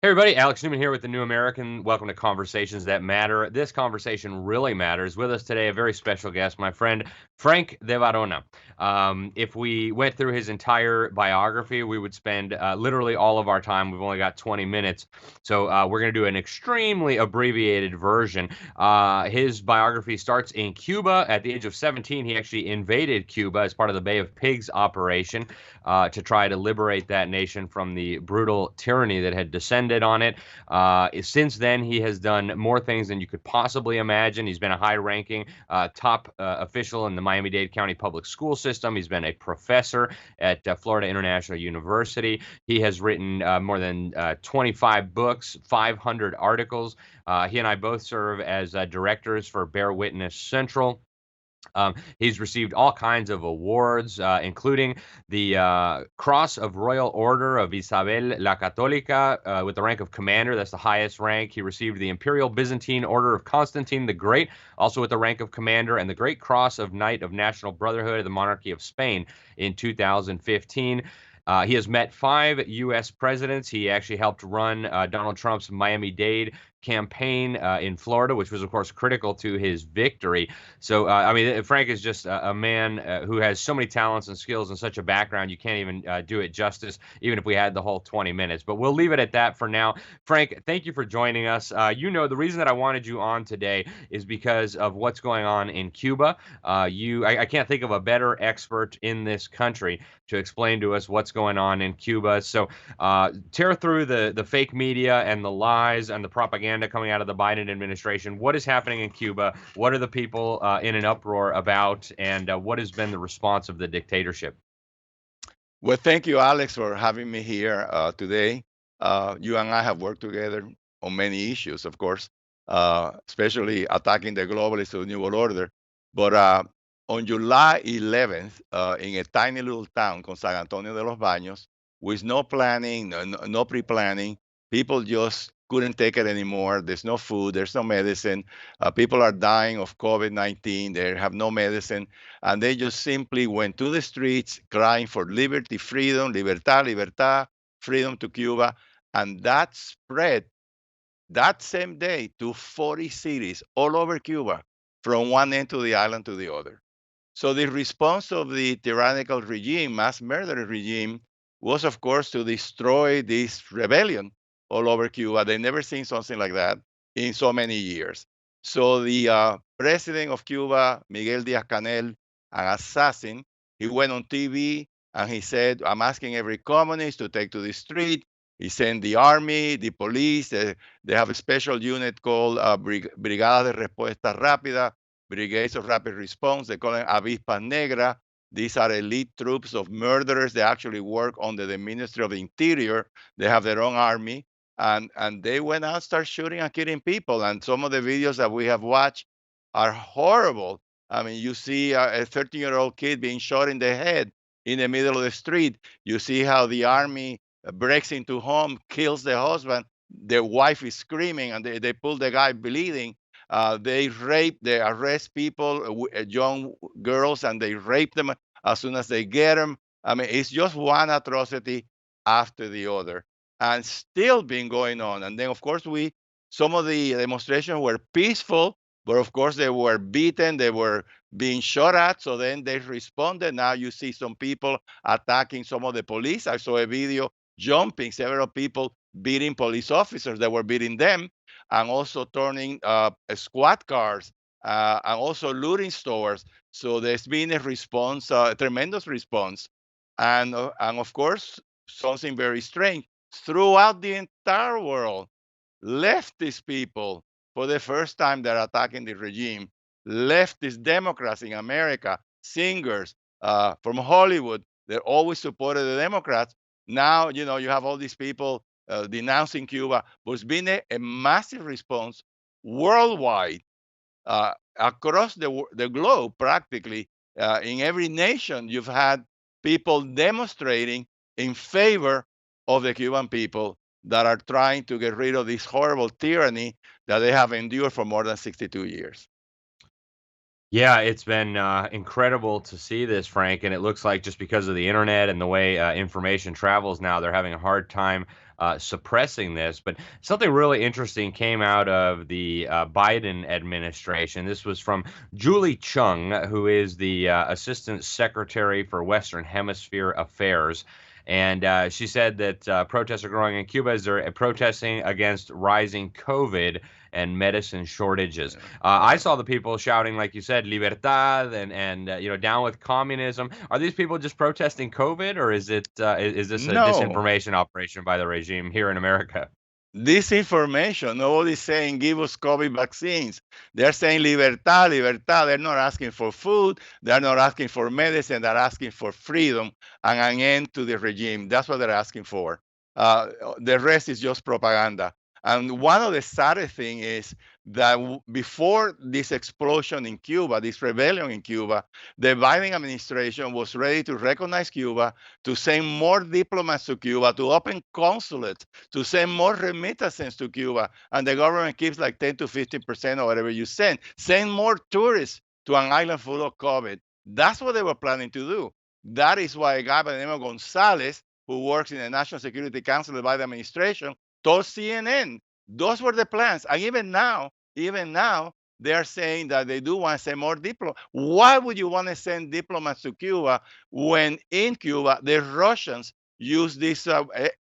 Hey everybody, Alex Newman here with the New American. Welcome to Conversations That Matter. This conversation really matters. With us today, a very special guest, my friend Frank de Varona. If we went through his entire biography, we would spend literally all of our time. We've only got 20 minutes, so we're going to do an extremely abbreviated version. His biography starts in Cuba. At the age of 17, he actually invaded Cuba as part of the Bay of Pigs operation to try to liberate that nation from the brutal tyranny that had descended on it. Since then, he has done more things than you could possibly imagine. He's been a high-ranking top official in the Miami-Dade County public school system. He's been a professor at Florida International University. He has written more than 25 books, 500 articles. He and I both serve as directors for Bear Witness Central. He's received all kinds of awards, including the Cross of Royal Order of Isabel la Católica with the rank of commander. That's the highest rank. He received the Imperial Byzantine Order of Constantine the Great, also with the rank of commander, and the Great Cross of Knight of National Brotherhood of the Monarchy of Spain in 2015. He has met 5 U.S. presidents. He actually helped run Donald Trump's Miami-Dade campaign in Florida, which was, of course, critical to his victory. So, I mean, Frank is just a man who has so many talents and skills and such a background. You can't even do it justice, even if we had the whole 20 minutes. But we'll leave it at that for now. Frank, thank you for joining us. The reason that I wanted you on today is because of what's going on in Cuba. I can't think of a better expert in this country to explain to us what's going on in Cuba. So tear through the fake media and the lies and the propaganda coming out of the Biden administration. What is happening in Cuba? What are the people in an uproar about? And what has been the response of the dictatorship? Well, thank you, Alex, for having me here today. You and I have worked together on many issues, of course, especially attacking the globalists of the New World Order. But on July 11th, in a tiny little town called San Antonio de los Baños, with no planning, no pre-planning, people just couldn't take it anymore. There's no food, there's no medicine. People are dying of COVID-19. They have no medicine. And they just simply went to the streets crying for liberty, freedom, libertad, libertad, freedom to Cuba. And that spread that same day to 40 cities all over Cuba, from one end to the island to the other. So the response of the tyrannical regime, mass murder regime, was, of course, to destroy this rebellion all over Cuba. They never seen something like that in so many years. So the president of Cuba, Miguel Díaz-Canel, an assassin, he went on TV and he said, I'm asking every communist to take to the street. He sent the army, the police. They have a special unit called Brigada de Respuesta Rápida, Brigades of Rapid Response. They call them Avispas Negra. These are elite troops of murderers. They actually work under the Ministry of the Interior. They have their own army. And they went out and started shooting and killing people. And some of the videos that we have watched are horrible. I mean, you see a 13-year-old kid being shot in the head in the middle of the street. You see how the army breaks into home, kills the husband. The wife is screaming, and they pull the guy bleeding. They arrest people, young girls, and they rape them as soon as they get them. I mean, it's just one atrocity after the other, and still been going on. And then, of course, some of the demonstrations were peaceful, but of course they were beaten, they were being shot at. So then they responded. Now you see some people attacking some of the police. I saw a video jumping several people, beating police officers that were beating them, and also turning squad cars, and also looting stores. So there's been a response, a tremendous response. And of course, something very strange. Throughout the entire world, leftist people, for the first time, they're attacking the regime. Leftist Democrats in America, singers from Hollywood, they're always supported the Democrats. Now, you have all these people denouncing Cuba, but it's been a massive response worldwide, across the globe, practically. In every nation, you've had people demonstrating in favor of the Cuban people that are trying to get rid of this horrible tyranny that they have endured for more than 62 years. Yeah, it's been incredible to see this, Frank, and it looks like just because of the internet and the way information travels now, they're having a hard time suppressing this. But something really interesting came out of the Biden administration. This was from Julie Chung, who is the Assistant Secretary for Western Hemisphere Affairs. And she said that protests are growing in Cuba as they're protesting against rising COVID and medicine shortages. I saw the people shouting, like you said, "Libertad" and down with communism. Are these people just protesting COVID, or is this a No, disinformation operation by the regime here in America? disinformation. Nobody's saying give us COVID vaccines. They're saying libertad, libertad. They're not asking for food. They're not asking for medicine. They're asking for freedom and an end to the regime. That's what they're asking for. The rest is just propaganda. And one of the saddest things is that before this explosion in Cuba, this rebellion in Cuba, the Biden administration was ready to recognize Cuba, to send more diplomats to Cuba, to open consulates, to send more remittances to Cuba, and the government keeps like 10 to 15% or whatever you send. Send more tourists to an island full of COVID. That's what they were planning to do. That is why a guy by the name of Gonzalez, who works in the National Security Council by the administration, told CNN those were the plans. And even now, they are saying that they do want to send more diplomats. Why would you want to send diplomats to Cuba when in Cuba the Russians use this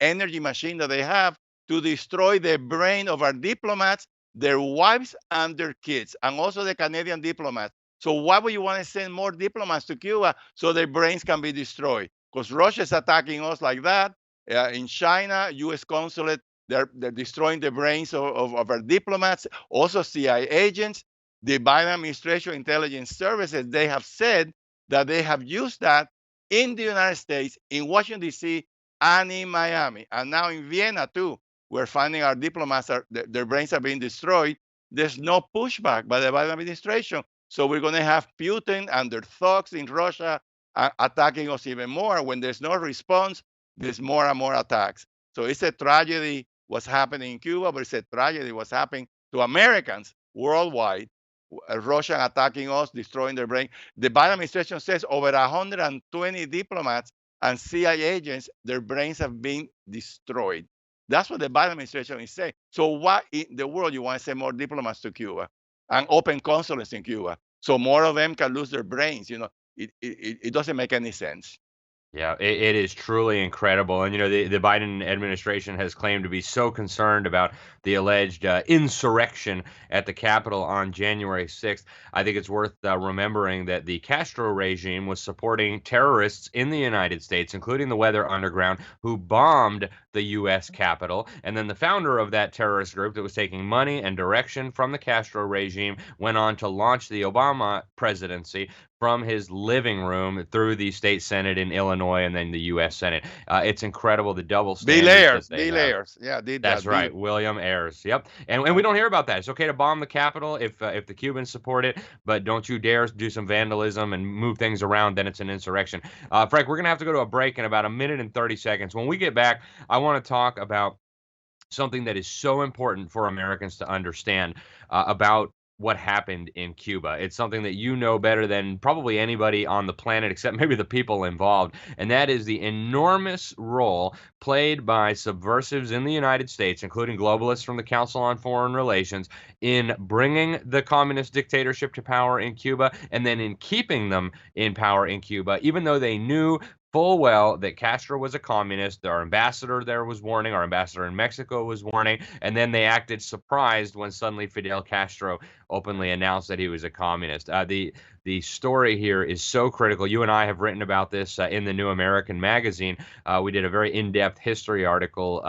energy machine that they have to destroy the brain of our diplomats, their wives, and their kids, and also the Canadian diplomats? So why would you want to send more diplomats to Cuba so their brains can be destroyed? Because Russia is attacking us like that. In China, U.S. consulate, they're destroying the brains of our diplomats, also CIA agents. The Biden administration intelligence services, they have said that they have used that in the United States, in Washington, D.C., and in Miami. And now in Vienna, too, we're finding our diplomats, their brains are being destroyed. There's no pushback by the Biden administration. So we're going to have Putin and their thugs in Russia attacking us even more. When there's no response, there's more and more attacks. So it's a tragedy what's happening in Cuba, but it's a tragedy what's happening to Americans worldwide. Russia attacking us, destroying their brain. The Biden administration says over 120 diplomats and CIA agents, their brains have been destroyed. That's what the Biden administration is saying. So why in the world you want to send more diplomats to Cuba and open consulates in Cuba so more of them can lose their brains? It doesn't make any sense. Yeah, it is truly incredible. And, the Biden administration has claimed to be so concerned about the alleged insurrection at the Capitol on January 6th. I think it's worth remembering that the Castro regime was supporting terrorists in the United States, including the Weather Underground, who bombed the U.S. Capitol. And then the founder of that terrorist group that was taking money and direction from the Castro regime went on to launch the Obama presidency from his living room through the state Senate in Illinois and then the U.S. Senate. It's incredible the double standards that they have. Ayers. Yeah, did that. That's right, William Ayers. Yep, and we don't hear about that. It's okay to bomb the Capitol if the Cubans support it, but don't you dare do some vandalism and move things around. Then it's an insurrection. Frank, we're gonna have to go to a break in about a minute and 30 seconds. When we get back, I want to talk about something that is so important for Americans to understand about what happened in Cuba. It's something that you know better than probably anybody on the planet, except maybe the people involved, and that is the enormous role played by subversives in the United States, including globalists from the Council on Foreign Relations, in bringing the communist dictatorship to power in Cuba and then in keeping them in power in Cuba, even though they knew full well that Castro was a communist. Our ambassador there was warning, our ambassador in Mexico was warning, and then they acted surprised when suddenly Fidel Castro openly announced that he was a communist. The story here is so critical. You and I have written about this in the New American magazine. We did a very in-depth history article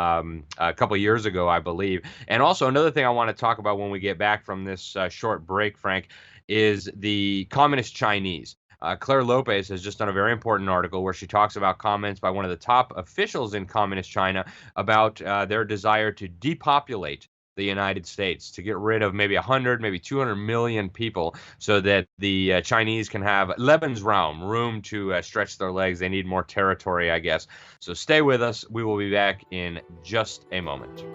a couple years ago, I believe. And also another thing I want to talk about when we get back from this short break, Frank, is the communist Chinese. Claire Lopez has just done a very important article where she talks about comments by one of the top officials in communist China about their desire to depopulate the United States, to get rid of maybe 100, maybe 200 million people so that the Chinese can have Lebensraum, room to stretch their legs. They need more territory, I guess. So stay with us. We will be back in just a moment.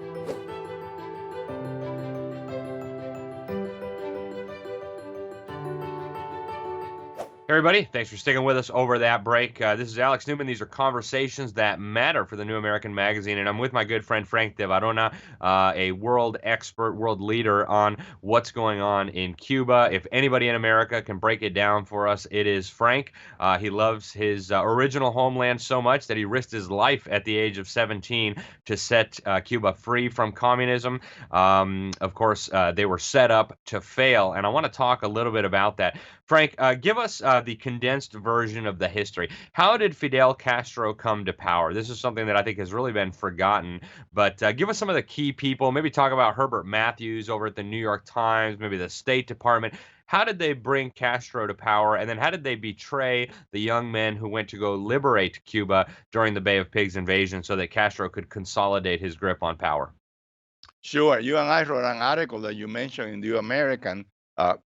Hey everybody, thanks for sticking with us over that break. This is Alex Newman. These are Conversations That Matter for the New American Magazine, and I'm with my good friend Frank de Varona, a world expert, world leader on what's going on in Cuba. If anybody in America can break it down for us, it is Frank. He loves his original homeland so much that he risked his life at the age of 17 to set Cuba free from communism. Of course, they were set up to fail, and I want to talk a little bit about that. Frank, give us the condensed version of the history. How did Fidel Castro come to power? This is something that I think has really been forgotten, but give us some of the key people. Maybe talk about Herbert Matthews over at the New York Times, maybe the State Department. How did they bring Castro to power? And then how did they betray the young men who went to go liberate Cuba during the Bay of Pigs invasion so that Castro could consolidate his grip on power? Sure. You and I wrote an article that you mentioned in the American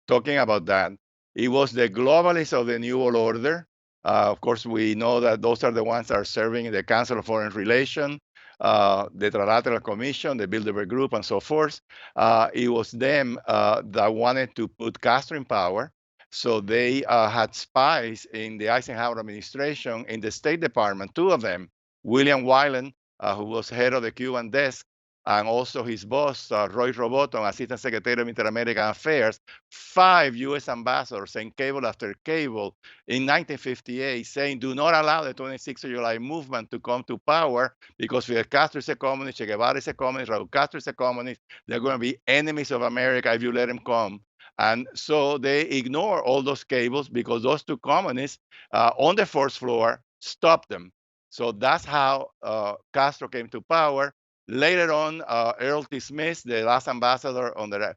talking about that. It was the globalists of the New World Order. Of course, we know that those are the ones that are serving in the Council of Foreign Relations, the Trilateral Commission, the Bilderberg Group, and so forth. It was them that wanted to put Castro in power. So they had spies in the Eisenhower administration, in the State Department, two of them, William Wyland, who was head of the Cuban desk, and also his boss, Roy Roboton, Assistant Secretary of Inter-American Affairs, 5 U.S. ambassadors sent cable after cable in 1958 saying, do not allow the 26th of July movement to come to power because Fidel Castro is a communist, Che Guevara is a communist, Raul Castro is a communist. They're going to be enemies of America if you let them come. And so they ignore all those cables because those two communists on the first floor stopped them. So that's how Castro came to power. Later on, Earl T. Smith, the last ambassador on the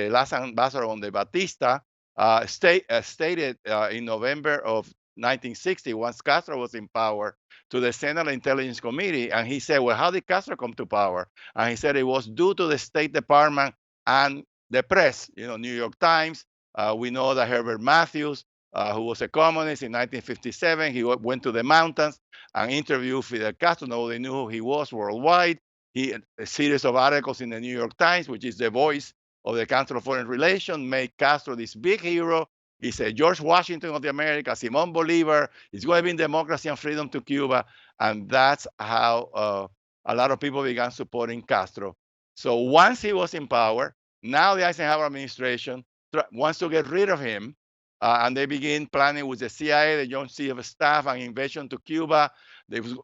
last ambassador on the Batista, stated in November of 1960, once Castro was in power, to the Senate Intelligence Committee, and he said, "Well, how did Castro come to power?" And he said it was due to the State Department and the press. You know, New York Times. We know that Herbert Matthews, who was a communist in 1957, he went to the mountains and interviewed Fidel Castro. Nobody knew who he was worldwide. He a series of articles in the New York Times, which is the voice of the Council of Foreign Relations, made Castro this big hero. He said George Washington of the Americas, Simon Bolivar is going to bring democracy and freedom to Cuba, and that's how a lot of people began supporting Castro. So once he was in power, now the Eisenhower administration wants to get rid of him, and they begin planning with the CIA, the Joint Chiefs of Staff, an invasion to Cuba.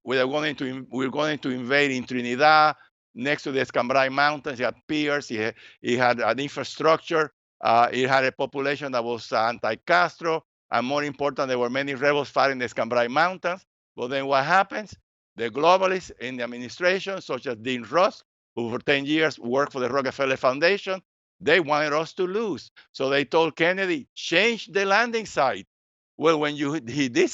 We're going to invade in Trinidad, next to the Escambray Mountains. He had piers, he had an infrastructure, it had a population that was anti-Castro, and more important, there were many rebels fighting the Escambray Mountains. But then what happens? The globalists in the administration, such as Dean Rusk, who for 10 years worked for the Rockefeller Foundation, they wanted us to lose. So they told Kennedy, change the landing site. Well, when he did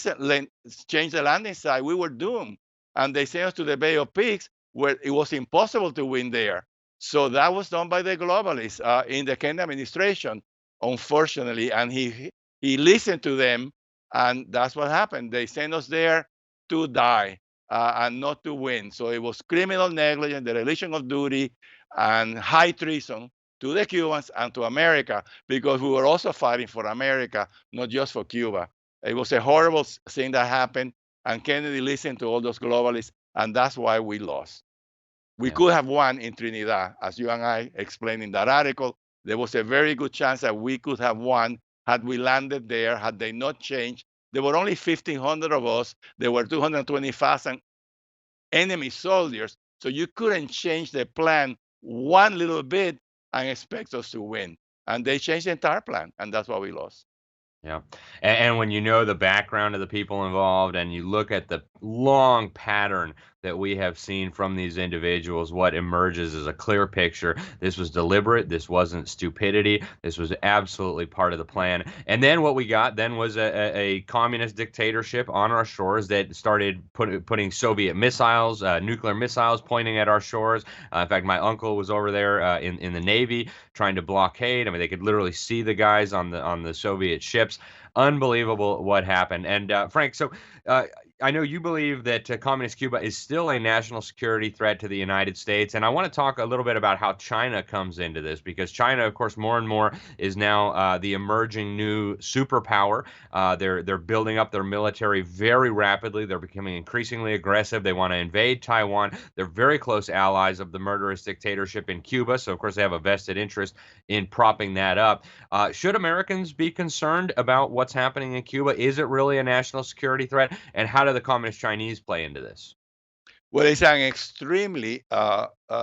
change the landing site, we were doomed. And they sent us to the Bay of Pigs, where it was impossible to win there. So that was done by the globalists in the Kennedy administration, unfortunately. And he listened to them, and that's what happened. They sent us there to die and not to win. So it was criminal negligence, dereliction of duty, and high treason to the Cubans and to America, because we were also fighting for America, not just for Cuba. It was a horrible thing that happened, and Kennedy listened to all those globalists, and that's why we lost. We Yeah. could have won in Trinidad, as you and I explained in that article. There was a very good chance that we could have won had we landed there, had they not changed. There were only 1,500 of us. There were 220,000 enemy soldiers. So you couldn't change the plan one little bit and expect us to win. And they changed the entire plan, and that's why we lost. Yeah. And when you know the background of the people involved and you look at the long pattern that we have seen from these individuals, what emerges is a clear picture. This was deliberate. This wasn't stupidity. This was absolutely part of the plan. And then what we got then was a communist dictatorship on our shores that started putting Soviet missiles, nuclear missiles pointing at our shores. In fact, my uncle was over there in the Navy trying to blockade. I mean, they could literally see the guys on the Soviet ships. Unbelievable what happened. And Frank, so I know you believe that communist Cuba is still a national security threat to the United States, and I want to talk a little bit about how China comes into this, because China, of course, more and more is now the emerging new superpower. They're building up their military very rapidly. They're becoming increasingly aggressive. They want to invade Taiwan. They're very close allies of the murderous dictatorship in Cuba, so of course they have a vested interest in propping that up. Should Americans be concerned about what's happening in Cuba? Is it really a national security threat? And how do the Communist Chinese play into this? Well, it's an extremely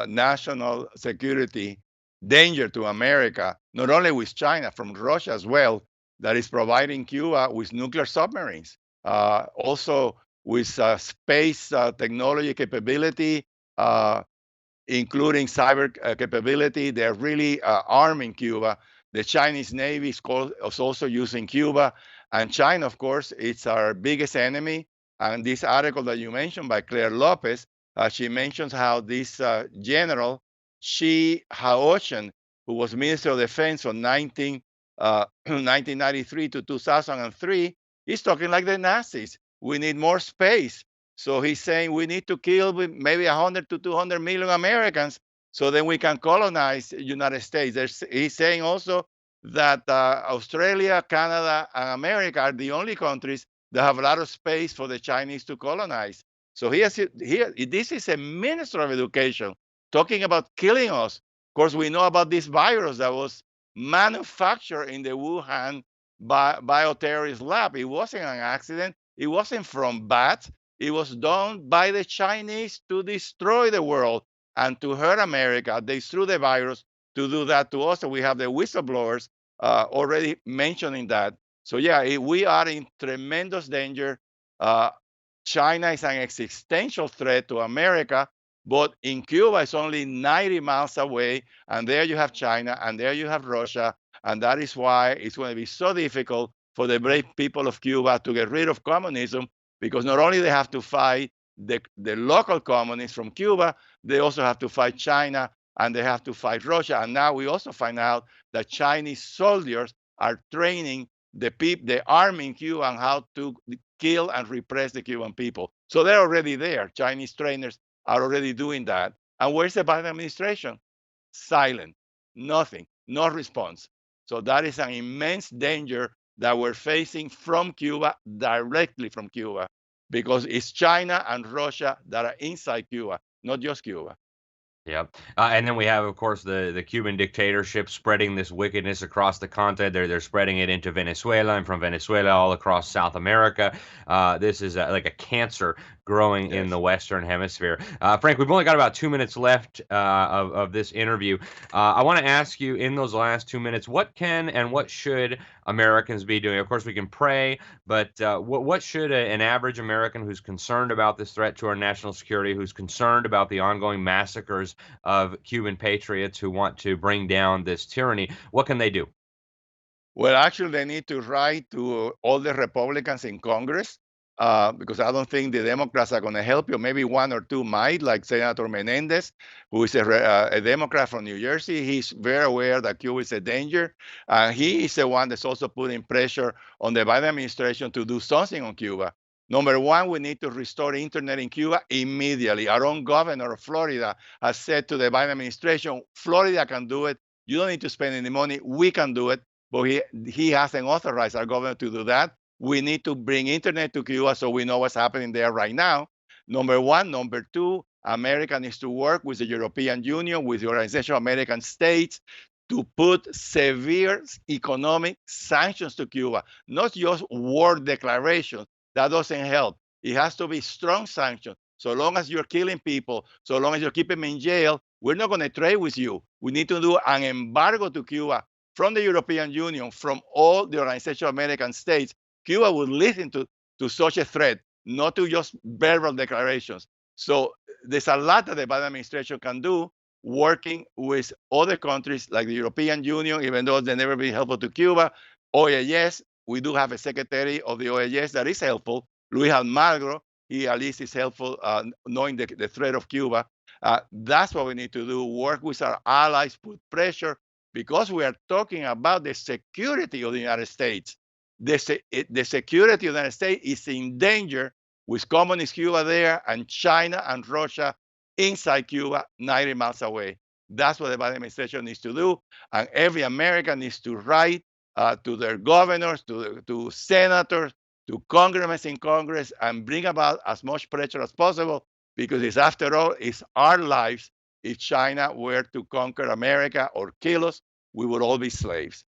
national security danger to America, not only with China, from Russia as well, that is providing Cuba with nuclear submarines, also with space technology capability, uh, including cyber capability. They're really arming Cuba. The Chinese Navy is also using Cuba. And China, of course, it's our biggest enemy. And this article that you mentioned by Claire Lopez, she mentions how this general, Shi Haoshan, who was Minister of Defense from 1993 to 2003, he's talking like the Nazis. We need more space. So he's saying we need to kill maybe 100 to 200 million Americans so then we can colonize the United States. He's saying also that Australia, Canada, and America are the only countries that have a lot of space for the Chinese to colonize. So this is a minister of education talking about killing us. Of course, we know about this virus that was manufactured in the Wuhan bioterrorist lab. It wasn't an accident. It wasn't from bats. It was done by the Chinese to destroy the world and to hurt America. They threw the virus to do that to us. So we have the whistleblowers already mentioning that. So yeah, we are in tremendous danger. Uh, China is an existential threat to America, but in Cuba, it's only 90 miles away. And there you have China, and there you have Russia. And that is why it's going to be so difficult for the brave people of Cuba to get rid of communism, because not only they have to fight the local communists from Cuba, they also have to fight China and they have to fight Russia. And now we also find out that Chinese soldiers are training the army in Cuba on how to kill and repress the Cuban people. So they're already there. Chinese trainers are already doing that. And where's the Biden administration? Silent, nothing, no response. So that is an immense danger that we're facing from Cuba, directly from Cuba, because it's China and Russia that are inside Cuba, not just Cuba. Yep. And then we have, of course, the Cuban dictatorship spreading this wickedness across the continent. They're spreading it into Venezuela, and from Venezuela all across South America. This is like a cancer growing in Yes. the Western Hemisphere. Frank, we've only got about 2 minutes left of this interview. I want to ask you, in those last 2 minutes, what can and what should Americans be doing? Of course, we can pray, but what should an average American who's concerned about this threat to our national security, who's concerned about the ongoing massacres of Cuban patriots who want to bring down this tyranny, what can they do? Well, actually, they need to write to all the Republicans in Congress, because I don't think the Democrats are going to help you. Maybe one or two might, like Senator Menendez, who is a Democrat from New Jersey. He's very aware that Cuba is a danger. He is the one that's also putting pressure on the Biden administration to do something on Cuba. Number one, we need to restore internet in Cuba immediately. Our own governor of Florida has said to the Biden administration, Florida can do it. You don't need to spend any money. We can do it, but he hasn't authorized our government to do that. We need to bring internet to Cuba so we know what's happening there right now. Number one. Number two, America needs to work with the European Union, with the Organization of American States, to put severe economic sanctions to Cuba, not just war declarations. That doesn't help. It has to be strong sanctions. So long as you're killing people, so long as you keep them in jail, we're not going to trade with you. We need to do an embargo to Cuba from the European Union, from all the Organization of American States. Cuba would listen to such a threat, not to just verbal declarations. So there's a lot that the Biden administration can do, working with other countries like the European Union, even though they've never been helpful to Cuba. OAS, we do have a secretary of the OAS that is helpful, Luis Almagro. He at least is helpful, knowing the threat of Cuba. That's what we need to do, work with our allies, put pressure, because we are talking about the security of the United States. The security of the United States is in danger with communist Cuba there and China and Russia inside Cuba, 90 miles away. That's what the Biden administration needs to do. And every American needs to write to their governors, to senators, to congressmen in Congress, and bring about as much pressure as possible, because it's, after all, it's our lives. If China were to conquer America or kill us, we would all be slaves.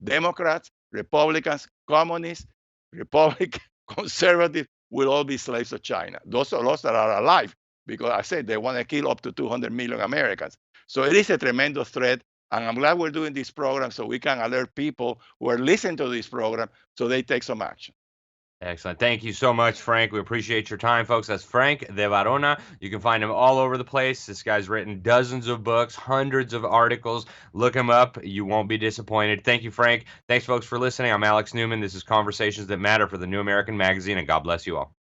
Democrats, Republicans, communists, Republican, conservative will all be slaves of China. Those of us that are alive, because I said they want to kill up to 200 million Americans. So it is a tremendous threat. And I'm glad we're doing this program so we can alert people who are listening to this program so they take some action. Excellent. Thank you so much, Frank. We appreciate your time, folks. That's Frank de Varona. You can find him all over the place. This guy's written dozens of books, hundreds of articles. Look him up. You won't be disappointed. Thank you, Frank. Thanks, folks, for listening. I'm Alex Newman. This is Conversations That Matter for the New American Magazine, and God bless you all.